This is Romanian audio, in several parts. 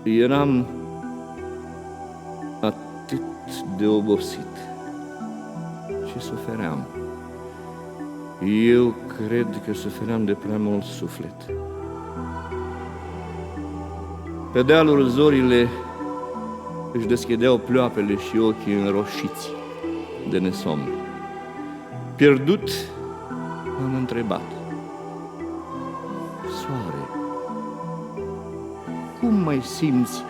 Eram atât de obosit și sufeream. Eu cred că sufeream de prea mult suflet. Pe dealuri zorile își deschideau ploapele și ochii înroșiți de nesomn. Pierdut, am întrebat: Soare, cum mai simți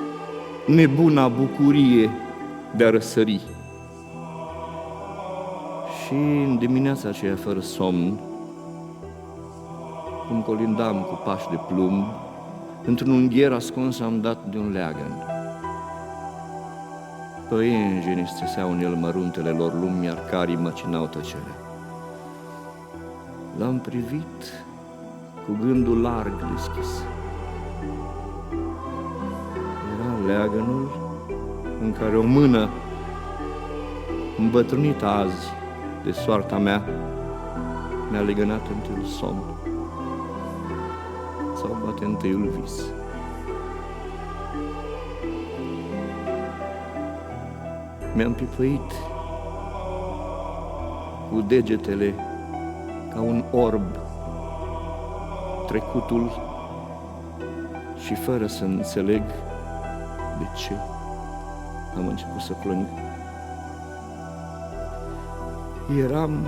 nebuna bucurie de a răsări? Și în dimineața aceea fără somn, cum colindam cu pași de plumb, într-un ungher ascuns am dat de un leagăn. Păienjenii steseau în el măruntele lor lumi, iar carii măcinau tăcerea. L-am privit cu gândul larg deschis. Era leagănul în care o mână îmbătrânită azi de soarta mea mi-a legănat întâiul somn, sau poate întâiul vis. Mi-am pipăit cu degetele ca un orb trecutul și fără să înțeleg de ce am început să plâng. Eram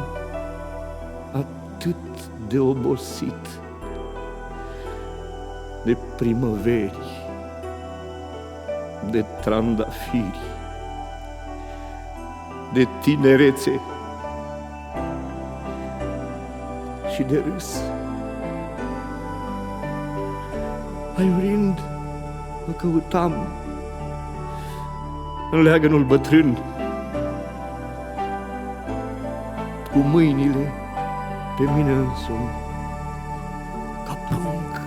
atât de obosit de primăveri, de trandafiri, de tinerețe și de râs. Aiurind, mă căutam în leagănul bătrân, cu mâinile pe mine însumi, ca prunc.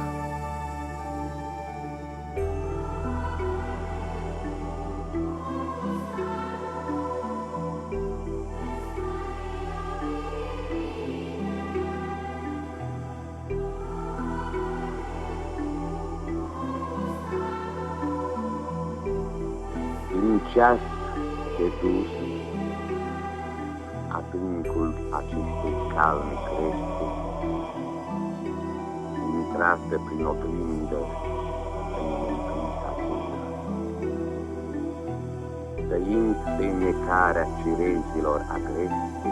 Din ceas de dus, adâncul acestei calme crește, intrată prin oglindă în mântuita bună. Tăind speinecarea cirezilor agreste,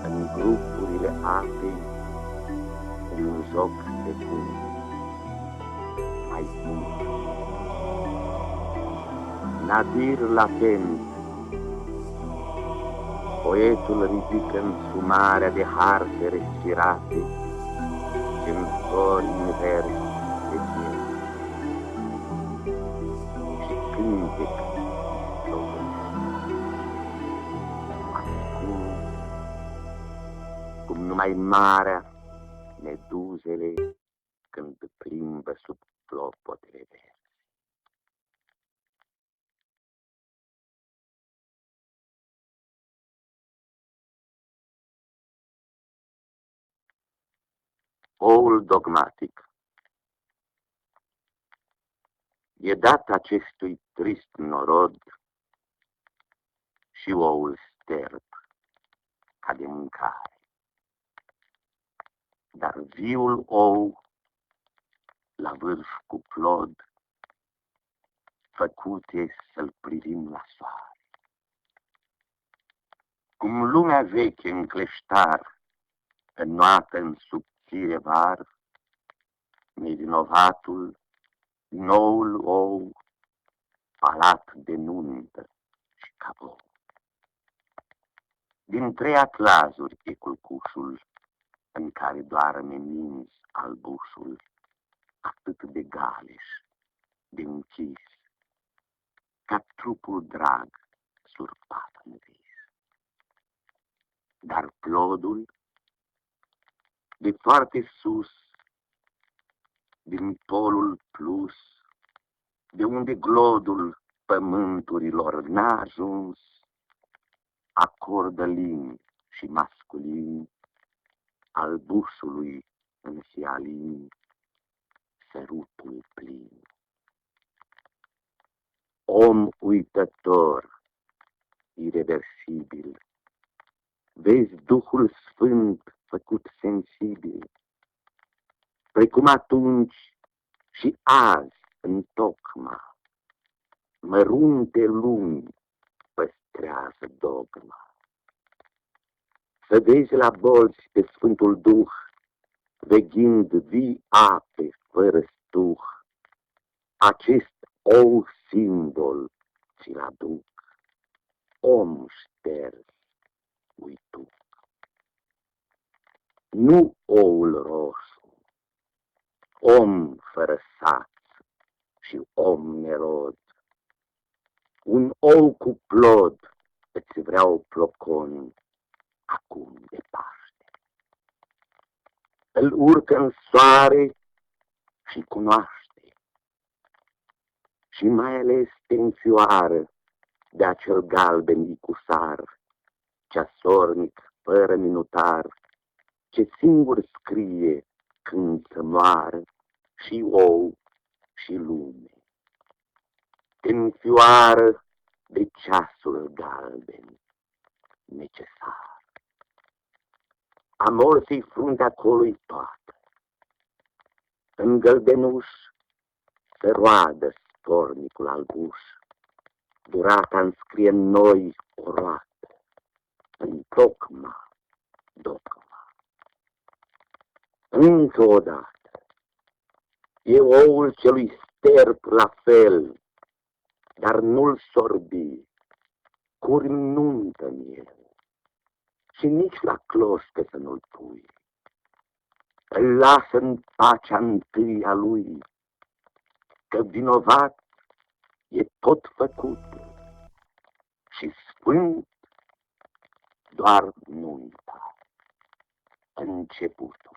în grupurile apei, în un joc de fund, mai bun. Nadir latent, poetul ridică însumarea de harfe respirate și în flori în vers de fier. Și cântec ascuns, cum numai marea, meduzele când plimbă sub clopotele verzi. Oul dogmatic. E dat acestui trist norod și oul sterb ca de mâncare. Dar viul ou, la vârf cu plod, făcute să-l privim la soare. Cum lumea veche în cleștar, înnoată în subțire var, nevinovatul, noul ou, palat de nuntă și cabou. Din 3 atlazuri e culcușul, în care doarme minți albușul, atât de galeș, de închis, ca trupul drag surpat în vis. Dar plodul, de foarte sus, din polul plus, de unde glodul pământurilor n-a ajuns, acordă lin și masculin albușului în fialin sărutul plin. Om uitător, ireversibil, vezi Duhul Sfânt făcut sensibil, precum atunci și azi întocma, mărunte lumi păstrează dogma. Să vezi la bolți pe Sfântul Duh, veghind vii ape fără stuh, acest ou simbol ți-l aduc, om șters, uitu. Nu oul roșu, om fără saț și om nerod, un ou cu plod îți vreau plocon acum de Paște. Îl urcă în soare și cunoaște, și mai ales te înfioară de acel galben icusar, ceasornic fără minutar, ce singur scrie când să moară și ou și lume. Te înfioară de ceasul galben necesar. Amorții fruntea acolo-i toată. În gălbenuș se roadă stornicul albuș, durata înscrie în noi o roată, în tocma, dogma. Încă o dată, e oul celui sterp la fel, dar nu-l sorbi, curi nuntă în el, și nici la cloșcă să nu-l pui. Îl lasă în pacea întâi a lui, că vinovat e tot făcut și sfânt doar nunta, începutul.